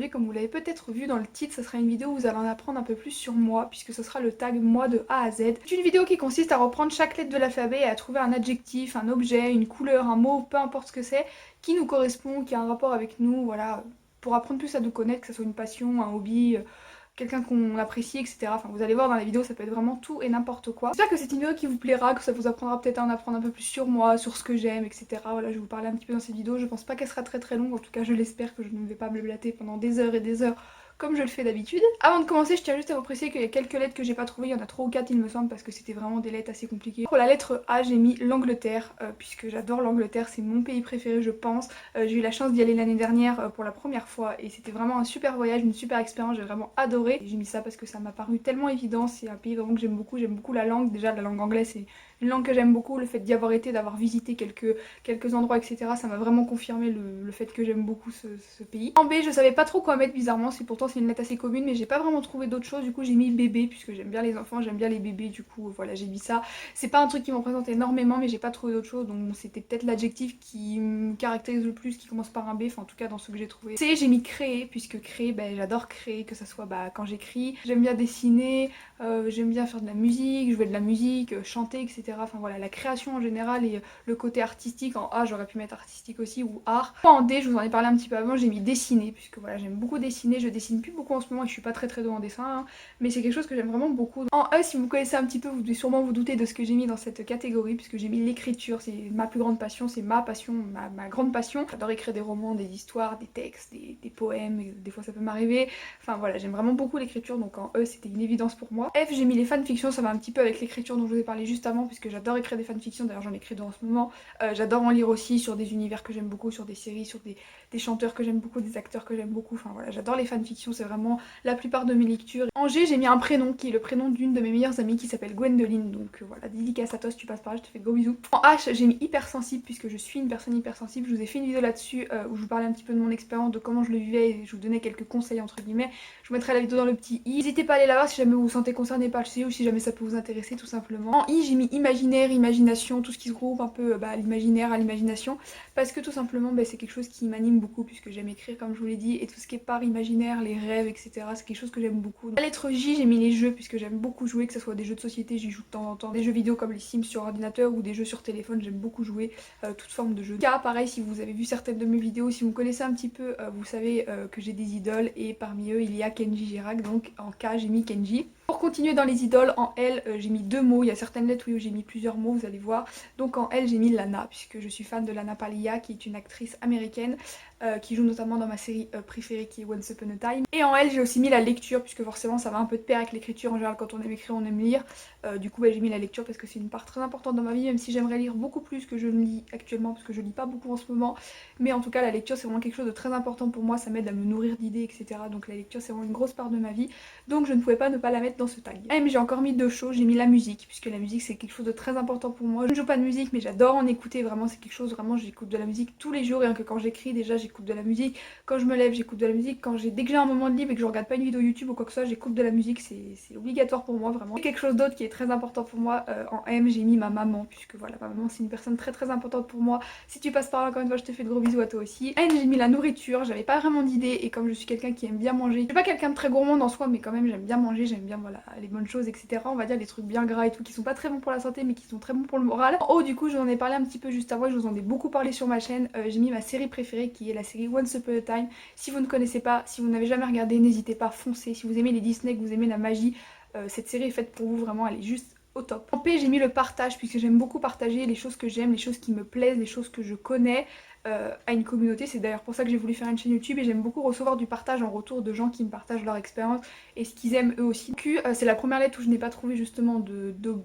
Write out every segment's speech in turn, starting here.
désolée, comme vous l'avez peut-être vu dans le titre, ce sera une vidéo où vous allez en apprendre un peu plus sur moi, puisque ce sera le tag moi de A à Z. C'est une vidéo qui consiste à reprendre chaque lettre de l'alphabet et à trouver un adjectif, un objet, une couleur, un mot, peu importe ce que c'est, qui nous correspond, qui a un rapport avec nous, voilà, pour apprendre plus à nous connaître, que ce soit une passion, un hobby, quelqu'un qu'on apprécie, etc. Enfin, vous allez voir dans la vidéo, ça peut être vraiment tout et n'importe quoi. J'espère que c'est une vidéo qui vous plaira, que ça vous apprendra peut-être à en apprendre un peu plus sur moi, sur ce que j'aime, etc. Voilà, je vais vous parler un petit peu dans cette vidéo. Je pense pas qu'elle sera très longue, en tout cas je l'espère, que je ne vais pas blablater pendant des heures et des heures comme je le fais d'habitude. Avant de commencer, je tiens juste à vous préciser qu'il y a quelques lettres que j'ai pas trouvées, il y en a 3 ou 4 il me semble, parce que c'était vraiment des lettres assez compliquées. Pour la lettre A, j'ai mis l'Angleterre, puisque j'adore l'Angleterre, c'est mon pays préféré je pense. J'ai eu la chance d'y aller l'année dernière pour la première fois et c'était vraiment un super voyage, une super expérience, j'ai vraiment adoré. J'ai mis ça parce que ça m'a paru tellement évident, c'est un pays vraiment que j'aime beaucoup la langue, déjà la langue anglaise c'est une langue que j'aime beaucoup, le fait d'y avoir été, d'avoir visité quelques endroits etc, ça m'a vraiment confirmé le fait que j'aime beaucoup ce pays. En B, je savais pas trop quoi mettre bizarrement, c'est pourtant c'est une lettre assez commune mais j'ai pas vraiment trouvé d'autres choses, du coup j'ai mis bébé puisque j'aime bien les enfants, j'aime bien les bébés, du coup voilà j'ai mis ça. C'est pas un truc qui me représente énormément mais j'ai pas trouvé d'autres choses donc c'était peut-être l'adjectif qui me caractérise le plus, qui commence par un B, enfin en tout cas dans ce que j'ai trouvé. C, j'ai mis créer puisque créer, j'adore créer, que ça soit quand j'écris, j'aime bien dessiner, j'aime bien faire de la musique, jouer de la musique, chanter etc. Enfin voilà, la création en général et le côté artistique. En A j'aurais pu mettre artistique aussi ou art. En D, je vous en ai parlé un petit peu avant, j'ai mis dessiner puisque voilà j'aime beaucoup dessiner, je dessine plus beaucoup en ce moment et je suis pas très douée en dessin hein, mais c'est quelque chose que j'aime vraiment beaucoup. En E, si vous me connaissez un petit peu, vous devez sûrement vous douter de ce que j'ai mis dans cette catégorie puisque j'ai mis l'écriture, c'est ma plus grande passion, c'est ma passion, ma grande passion. J'adore écrire des romans, des histoires, des textes, des poèmes, des fois ça peut m'arriver. Enfin voilà, j'aime vraiment beaucoup l'écriture donc en E c'était une évidence pour moi. F, j'ai mis les fanfictions, ça va un petit peu avec l'écriture dont je vous ai parlé juste avant puisque j'adore écrire des fanfictions, d'ailleurs j'en écris deux en ce moment. J'adore en lire aussi sur des univers que j'aime beaucoup, sur des séries, sur des chanteurs que j'aime beaucoup, des acteurs que j'aime beaucoup, enfin voilà, j'adore les fanfictions, c'est vraiment la plupart de mes lectures. En G, j'ai mis un prénom qui est le prénom d'une de mes meilleures amies qui s'appelle Gwendoline, donc voilà, dédicace à toi si tu passes par là, je te fais de gros bisous. En H, j'ai mis hypersensible puisque je suis une personne hypersensible, je vous ai fait une vidéo là-dessus où je vous parlais un petit peu de mon expérience, de comment je le vivais et je vous donnais quelques conseils entre guillemets. Je vous mettrai la vidéo dans le petit i. N'hésitez pas à aller la voir si jamais vous vous sentez concerné par le sujet ou si jamais ça peut vous intéresser tout simplement. En i, j'ai mis imaginaire, imagination, tout ce qui se groupe un peu à l'imaginaire, à l'imagination, parce que tout simplement c'est quelque chose qui m'anime beaucoup puisque j'aime écrire comme je vous l'ai dit et tout ce qui est part imaginaire, les rêves etc, c'est quelque chose que j'aime beaucoup. La lettre J, j'ai mis les jeux puisque j'aime beaucoup jouer, que ce soit des jeux de société, j'y joue de temps en temps, des jeux vidéo comme les Sims sur ordinateur ou des jeux sur téléphone, j'aime beaucoup jouer toute forme de jeux. K, pareil, si vous avez vu certaines de mes vidéos, si vous me connaissez un petit peu, vous savez que j'ai des idoles et parmi eux il y a Kenji Girac, donc en K j'ai mis Kenji. Pour continuer dans les idoles, en L j'ai mis 2 mots, il y a certaines lettres où j'ai mis plusieurs mots, vous allez voir. Donc en L j'ai mis Lana, puisque je suis fan de Lana Palia qui est une actrice américaine qui joue notamment dans ma série préférée qui est Once Upon a Time. Et en L j'ai aussi mis la lecture, puisque forcément ça va un peu de pair avec l'écriture, en général quand on aime écrire on aime lire. Du coup j'ai mis la lecture parce que c'est une part très importante dans ma vie, même si j'aimerais lire beaucoup plus que je ne lis actuellement, parce que je lis pas beaucoup en ce moment. Mais en tout cas la lecture c'est vraiment quelque chose de très important pour moi, ça m'aide à me nourrir d'idées etc. Donc la lecture c'est vraiment une grosse part de ma vie, donc je ne pouvais pas ne pas la mettre dans ce tag. Ah, mais j'ai encore mis 2 choses, j'ai mis la musique, puisque la musique c'est quelque chose de très important pour moi. Je ne joue pas de musique mais j'adore en écouter, vraiment c'est quelque chose, vraiment j'écoute de la musique tous les jours, rien que quand j'écris déjà j'écoute de la musique, quand je me lève j'écoute de la musique, dès que j'ai un moment de libre et que je regarde pas une vidéo YouTube ou quoi que ce soit j'écoute de la musique, c'est obligatoire pour moi vraiment. Et quelque chose d'autre qui est très important pour moi, en M j'ai mis ma maman, puisque voilà ma maman c'est une personne très importante pour moi. Si tu passes par là encore une fois je te fais de gros bisous à toi aussi. N j'ai mis la nourriture, j'avais pas vraiment d'idée et comme je suis quelqu'un qui aime bien manger, je suis pas quelqu'un de très gourmand en soi mais quand même j'aime bien manger, j'aime bien voilà les bonnes choses etc, on va dire les trucs bien gras et tout qui sont pas très bons pour la santé mais qui sont très bons pour le moral. En haut du coup je vous en ai parlé un petit peu juste avant, je vous en ai beaucoup parlé sur ma chaîne, j'ai mis ma série préférée qui est la série Once Upon a Time. Si vous ne connaissez pas, si vous n'avez jamais regardé, n'hésitez pas, foncez. Si vous aimez les Disney, que vous aimez la magie, cette série est faite pour vous, vraiment elle est juste au top. En P j'ai mis le partage puisque j'aime beaucoup partager les choses que j'aime, les choses qui me plaisent, les choses que je connais à une communauté. C'est d'ailleurs pour ça que j'ai voulu faire une chaîne YouTube et j'aime beaucoup recevoir du partage en retour de gens qui me partagent leur expérience et ce qu'ils aiment eux aussi. Q c'est la première lettre où je n'ai pas trouvé justement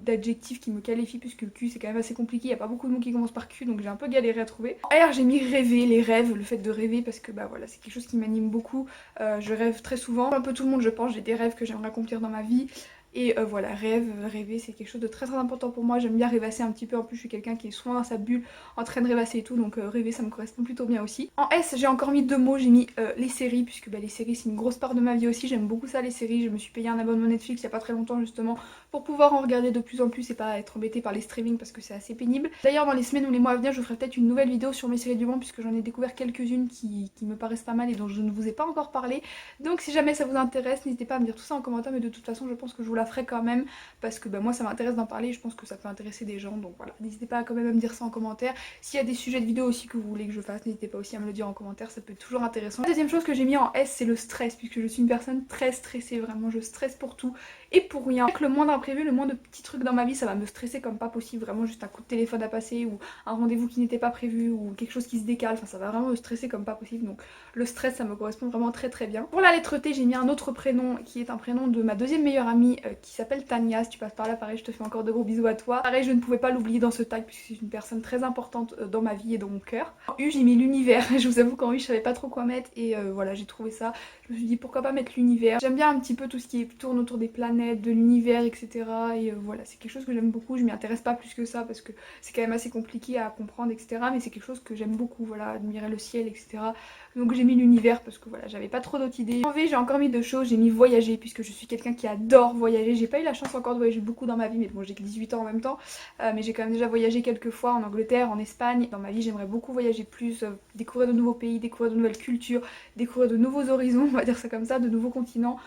d'adjectif qui me qualifie puisque Q c'est quand même assez compliqué, il n'y a pas beaucoup de mots qui commencent par Q donc j'ai un peu galéré à trouver. En R j'ai mis rêver, les rêves, le fait de rêver parce que voilà c'est quelque chose qui m'anime beaucoup, je rêve très souvent, un peu tout le monde je pense, j'ai des rêves que j'aimerais accomplir dans ma vie. Et voilà, rêver c'est quelque chose de très important pour moi, j'aime bien rêvasser un petit peu, en plus je suis quelqu'un qui est souvent dans sa bulle en train de rêvasser et tout, donc rêver ça me correspond plutôt bien aussi. En S j'ai encore mis deux mots, j'ai mis les séries, puisque les séries c'est une grosse part de ma vie aussi, j'aime beaucoup ça les séries, je me suis payé un abonnement Netflix il y a pas très longtemps justement pour pouvoir en regarder de plus en plus et pas être embêtée par les streamings parce que c'est assez pénible. D'ailleurs dans les semaines ou les mois à venir je ferai peut-être une nouvelle vidéo sur mes séries du moment puisque j'en ai découvert quelques-unes qui me paraissent pas mal et dont je ne vous ai pas encore parlé. Donc si jamais ça vous intéresse n'hésitez pas à me dire tout ça en commentaire, mais de toute façon je pense que je vous la ferai quand même parce que moi ça m'intéresse d'en parler et je pense que ça peut intéresser des gens, donc voilà, n'hésitez pas quand même à me dire ça en commentaire. S'il y a des sujets de vidéo aussi que vous voulez que je fasse, n'hésitez pas aussi à me le dire en commentaire, ça peut être toujours intéressant. La deuxième chose que j'ai mis en S c'est le stress, puisque je suis une personne très stressée, vraiment je stresse pour tout et pour rien. Avec le moindre imprévu, le moindre petit truc dans ma vie ça va me stresser comme pas possible, vraiment juste un coup de téléphone à passer ou un rendez-vous qui n'était pas prévu ou quelque chose qui se décale, enfin ça va vraiment me stresser comme pas possible, donc le stress ça me correspond vraiment très très bien. Pour la lettre T j'ai mis un autre prénom qui est un prénom de ma deuxième meilleure amie qui s'appelle Tania. Si tu passes par là pareil je te fais encore de gros bisous à toi. Pareil je ne pouvais pas l'oublier dans ce tag puisque c'est une personne très importante dans ma vie et dans mon cœur. En U j'ai mis l'univers, je vous avoue qu'en U je savais pas trop quoi mettre et voilà j'ai trouvé ça, je me suis dit pourquoi pas mettre l'univers. J'aime bien un petit peu tout ce qui tourne autour des planètes, de l'univers etc. Et voilà c'est quelque chose que j'aime beaucoup, je m'y intéresse pas plus que ça parce que c'est quand même assez compliqué à comprendre etc. Mais c'est quelque chose que j'aime beaucoup, voilà, admirer le ciel etc. Donc j'ai mis l'univers parce que voilà j'avais pas trop d'autres idées. En V j'ai encore mis deux choses, j'ai mis voyager puisque je suis quelqu'un qui adore voyager. J'ai pas eu la chance encore de voyager beaucoup dans ma vie mais bon j'ai que 18 ans en même temps. Mais j'ai quand même déjà voyagé quelques fois en Angleterre, en Espagne. Dans ma vie j'aimerais beaucoup voyager plus, découvrir de nouveaux pays, découvrir de nouvelles cultures, découvrir de nouveaux horizons, on va dire ça comme ça, de nouveaux continents.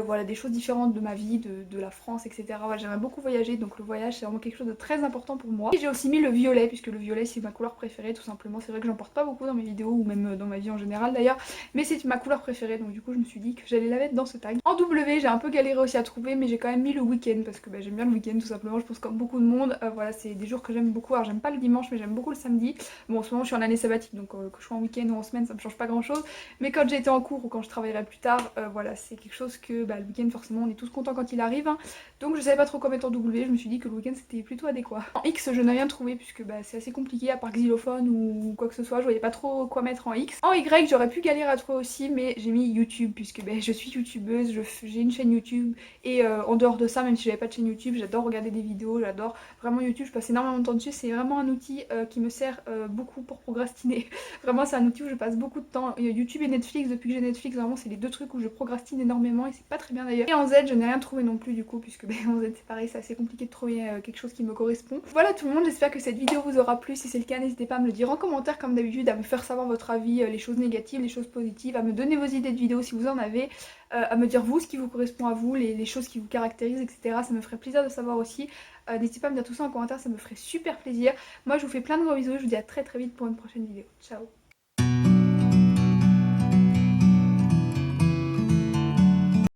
Voilà des choses différentes de ma vie, de la France etc. Voilà, j'aimerais beaucoup voyager donc le voyage c'est vraiment quelque chose de très important pour moi. Et j'ai aussi mis le violet puisque le violet c'est ma couleur préférée tout simplement. C'est vrai que j'en porte pas beaucoup dans mes vidéos ou même dans ma vie en général d'ailleurs, mais c'est ma couleur préférée donc du coup je me suis dit que j'allais la mettre dans ce tag. En W j'ai un peu galéré aussi à trouver mais j'ai quand même mis le week-end parce que j'aime bien le week-end tout simplement, je pense comme beaucoup de monde. Voilà c'est des jours que j'aime beaucoup, alors j'aime pas le dimanche mais j'aime beaucoup le samedi. Bon en ce moment je suis en année sabbatique donc que je sois en week-end ou en semaine ça me change pas grand chose, mais quand j'étais en cours ou quand je travaillerai plus tard voilà c'est quelque chose que le week-end forcément on est tous contents quand il arrive hein. Donc je savais pas trop quoi mettre en W, je me suis dit que le week-end c'était plutôt adéquat. En X je n'ai rien trouvé puisque c'est assez compliqué à part xylophone ou quoi que ce soit, je voyais pas trop quoi mettre en X. En Y j'aurais pu galérer à trouver aussi mais j'ai mis YouTube puisque je suis youtubeuse, j'ai une chaîne YouTube et en dehors de ça même si j'avais pas de chaîne YouTube j'adore regarder des vidéos, j'adore vraiment YouTube, je passe énormément de temps dessus, c'est vraiment un outil qui me sert beaucoup pour procrastiner. Vraiment c'est un outil où je passe beaucoup de temps. YouTube et Netflix, depuis que j'ai Netflix vraiment c'est les deux trucs où je procrastine énormément et c'est pas très bien d'ailleurs. Et en Z je n'ai rien trouvé non plus du coup puisque en Z c'est pareil, c'est assez compliqué de trouver quelque chose qui me correspond. Voilà tout le monde, j'espère que cette vidéo vous aura plu, si c'est le cas n'hésitez pas à me le dire en commentaire comme d'habitude, à me faire savoir votre avis, les choses négatives, les choses positives, à me donner vos idées de vidéos si vous en avez, à me dire vous ce qui vous correspond à vous, les choses qui vous caractérisent etc. Ça me ferait plaisir de savoir aussi. N'hésitez pas à me dire tout ça en commentaire, ça me ferait super plaisir. Moi je vous fais plein de gros bisous, je vous dis à très vite pour une prochaine vidéo. Ciao.